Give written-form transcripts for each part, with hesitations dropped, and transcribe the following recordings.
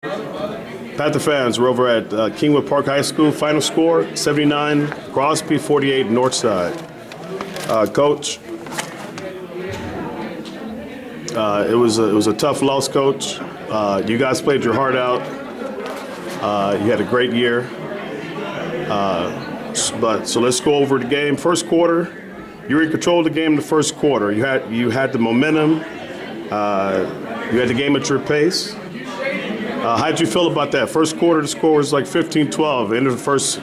Panther fans, we're over at Kingwood Park High School. Final score, 79 CROSBY, 48 Northside. Coach, it was a tough loss, Coach. You guys played your heart out. You had a great year. So let's go over the game. First quarter, you were in control of the game in the first quarter. You had the momentum. You had the game at your pace. How did you feel about that? First quarter, the score was like 15-12. End of the first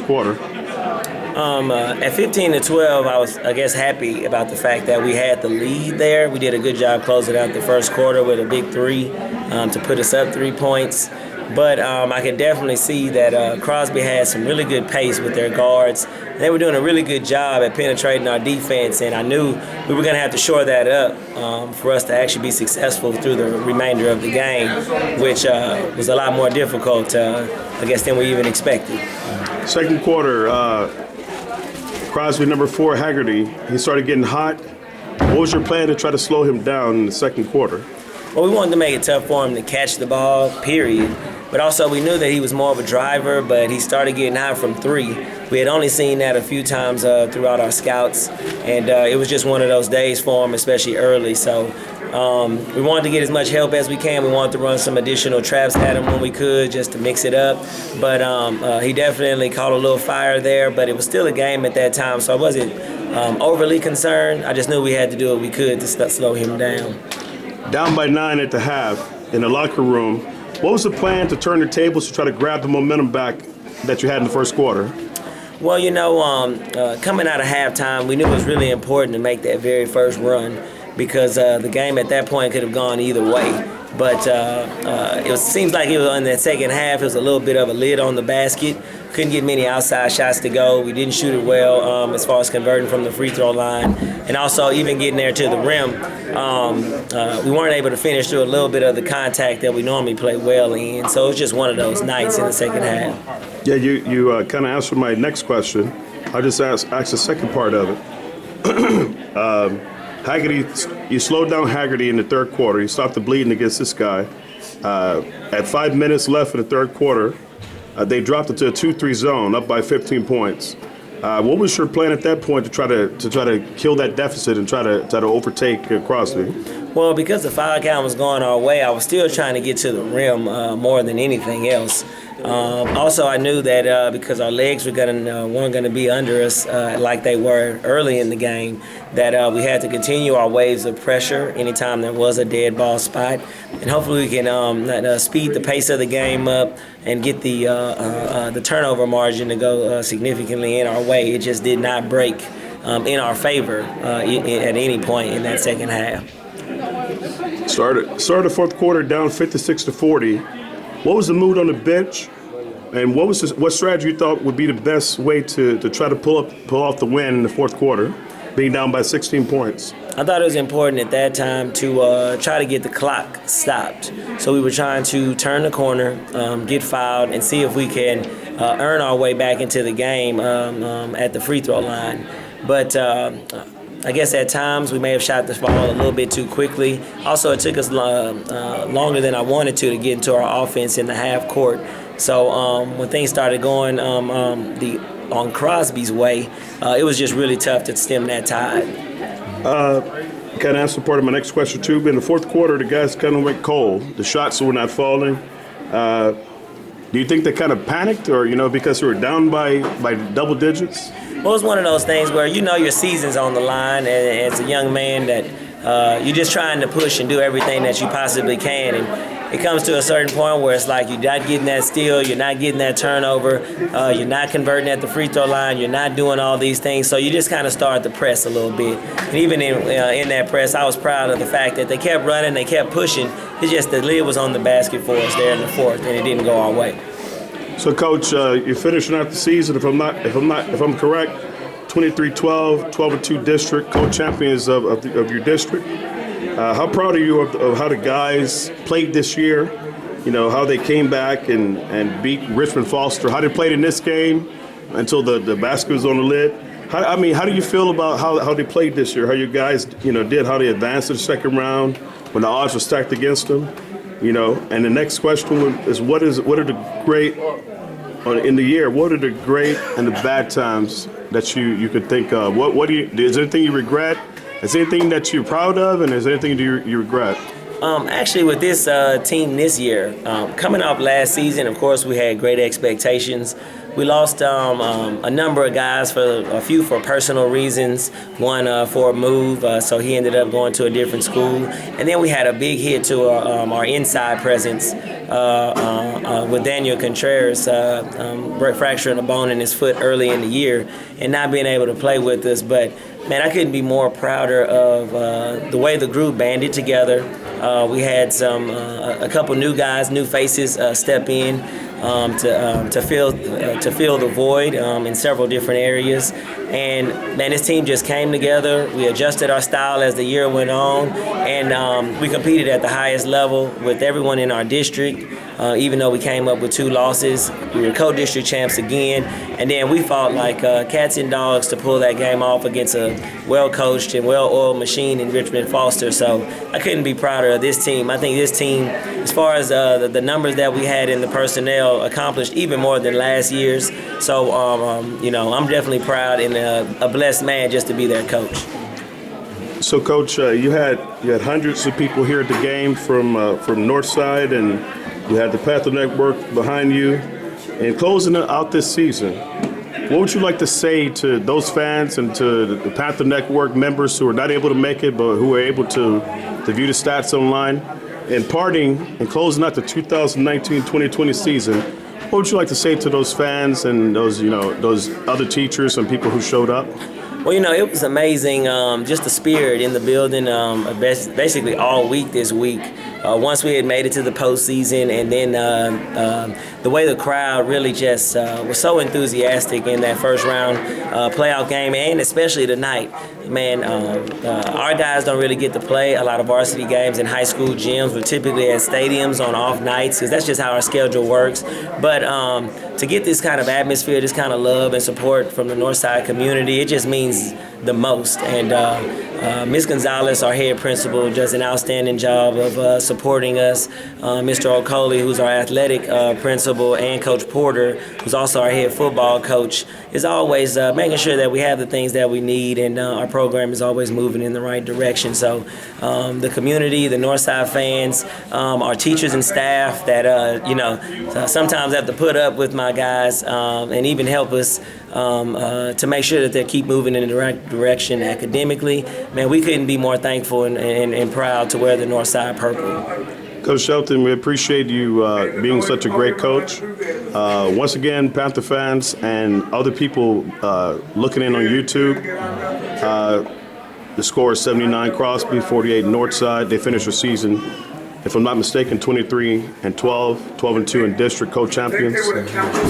quarter. At 15-12, I was, happy about the fact that we had the lead there. We did a good job closing out the first quarter with a big three to put us up 3 points. But I could definitely see that CROSBY had some really good pace with their guards. They were doing a really good job at penetrating our defense, and I knew we were going to have to shore that up for us to actually be successful through the remainder of the game, which was a lot more difficult, than we even expected. Second quarter, CROSBY number 4, Haggerty, he started getting hot. What was your plan to try to slow him down in the second quarter? Well, we wanted to make it tough for him to catch the ball, period. But also we knew that he was more of a driver, but he started getting hot from 3. We had only seen that a few times throughout our scouts, and it was just one of those days for him, especially early. So we wanted to get as much help as we can. We wanted to run some additional traps at him when we could just to mix it up. But he definitely caught a little fire there, but it was still a game at that time, so I wasn't overly concerned. I just knew we had to do what we could to slow him down. Down by 9 at the half in the locker room. What was the plan to turn the tables to try to grab the momentum back that you had in the first quarter? Well, coming out of halftime, we knew it was really important to make that very first run because the game at that point could have gone either way. But seems like it was in that second half, it was a little bit of a lid on the basket. Couldn't get many outside shots to go. We didn't shoot it well as far as converting from the free throw line. And also even getting there to the rim, we weren't able to finish through a little bit of the contact that we normally play well in. So it was just one of those nights in the second half. Yeah, you kind of answered my next question. I just asked the second part of it. Haggerty, you slowed down Haggerty in the third quarter. You stopped the bleeding against this guy. At 5 minutes left in the third quarter, they dropped it to a 2-3 zone, up by 15 points. What was your plan at that point to try to kill that deficit and try to overtake CROSBY? Well, because the foul count was going our way, I was still trying to get to the rim more than anything else. Also, I knew that because our legs weren't going to be under us like they were early in the game, that we had to continue our waves of pressure anytime there was a dead ball spot, and hopefully we can speed the pace of the game up and get the turnover margin to go significantly in our way. It just did not break in our favor at any point in that second half. Started the fourth quarter down 56-40. What was the mood on the bench, and what strategy you thought would be the best way to try to pull off the win in the fourth quarter, being down by 16 points? I thought it was important at that time to try to get the clock stopped. So we were trying to turn the corner, get fouled, and see if we can earn our way back into the game at the free throw line. But I guess at times we may have shot the ball a little bit too quickly. Also, it took us longer than I wanted to get into our offense in the half court. So when things started going on CROSBY's way, it was just really tough to stem that tide. Kind of answer part of my next question too. But in the fourth quarter, the guys kind of went cold. The shots were not falling. Do you think they kind of panicked, or because they were down by double digits? Well, it's one of those things where your season's on the line, and as a young man that you're just trying to push and do everything that you possibly can. And it comes to a certain point where it's like you're not getting that steal, you're not getting that turnover, you're not converting at the free throw line, you're not doing all these things. So you just kind of start to press a little bit. And even in that press, I was proud of the fact that they kept running, they kept pushing. It's just the lid was on the basket for us there in the fourth, and it didn't go our way. So, Coach, you're finishing out the season. If I'm correct, 23-12, 12-2 district, co-champions of your district. How proud are you of how the guys played this year? How they came back and beat Richmond Foster. How they played in this game until the basket was on the lid. How do you feel about how they played this year? How you guys, did? How they advanced to the second round when the odds were stacked against them? You know, and the next question is what are the great in the year? What are the great and the bad times that you could think of? Is there anything you regret? Is there anything that you're proud of, and is there anything you regret? Actually, with this team this year, coming off last season, of course, we had great expectations. We lost a number of guys, a few for personal reasons, one for a move, so he ended up going to a different school. And then we had a big hit to our inside presence with Daniel Contreras fracturing a bone in his foot early in the year and not being able to play with us. But, man, I couldn't be more prouder of the way the group banded together. We had a couple new guys, new faces step in to fill the void in several different areas. And, man, this team just came together. We adjusted our style as the year went on, and we competed at the highest level with everyone in our district. Even though we came up with 2 losses, we were co-district champs again, and then we fought like cats and dogs to pull that game off against a well-coached and well-oiled machine in Richmond Foster. So I couldn't be prouder of this team. I think this team, as far as the numbers that we had in the personnel, accomplished even more than last year's. So, you know, I'm definitely proud and a blessed man just to be their coach. So, Coach, you had hundreds of people here at the game from Northside, and you had the Panther Network behind you. And closing out this season, what would you like to say to those fans and to the Panther Network members who are not able to make it but who are able to view the stats online? And parting and closing out the 2019-2020 season, what would you like to say to those fans and those other teachers and people who showed up? Well, you know, it was amazing, just the spirit in the building basically all week this week. Once we had made it to the postseason, and then the way the crowd really just was so enthusiastic in that first round playoff game, and especially tonight. Man, our guys don't really get to play a lot of varsity games in high school gyms. We're typically at stadiums on off nights because that's just how our schedule works. But to get this kind of atmosphere, this kind of love and support from the Northside community, it just means the most. And Ms. Gonzalez, our head principal, does an outstanding job of supporting us. Mr. Okoli, who's our athletic principal, and Coach Porter, who's also our head football coach, is always making sure that we have the things that we need, and our program is always moving in the right direction. So the community, the Northside fans, our teachers and staff that, sometimes have to put up with my guys and even help us to make sure that they keep moving in the right direction academically. Man, we couldn't be more thankful and proud to wear the Northside purple. Coach Shelton, we appreciate you being such a great coach. Once again, Panther fans and other people looking in on YouTube, the score is 79 CROSBY, 48 Northside. They finished their season, if I'm not mistaken, 23-12, 12-2 in district co-champions.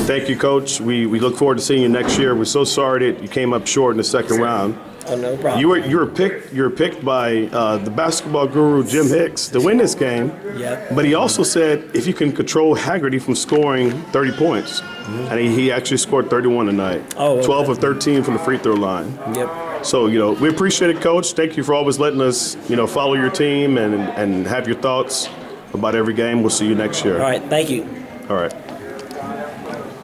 Thank you, Coach. We look forward to seeing you next year. We're so sorry that you came up short in the second round. Oh, no problem. You were picked by the basketball guru Jim Hicks to win this game. Yeah. But he also said if you can control Haggerty from scoring 30 points, and he actually scored 31 tonight. Oh, okay. 12 of 13 from the free throw line. Yep. So we appreciate it, Coach. Thank you for always letting us follow your team and have your thoughts about every game. We'll see you next year. All right. Thank you. All right.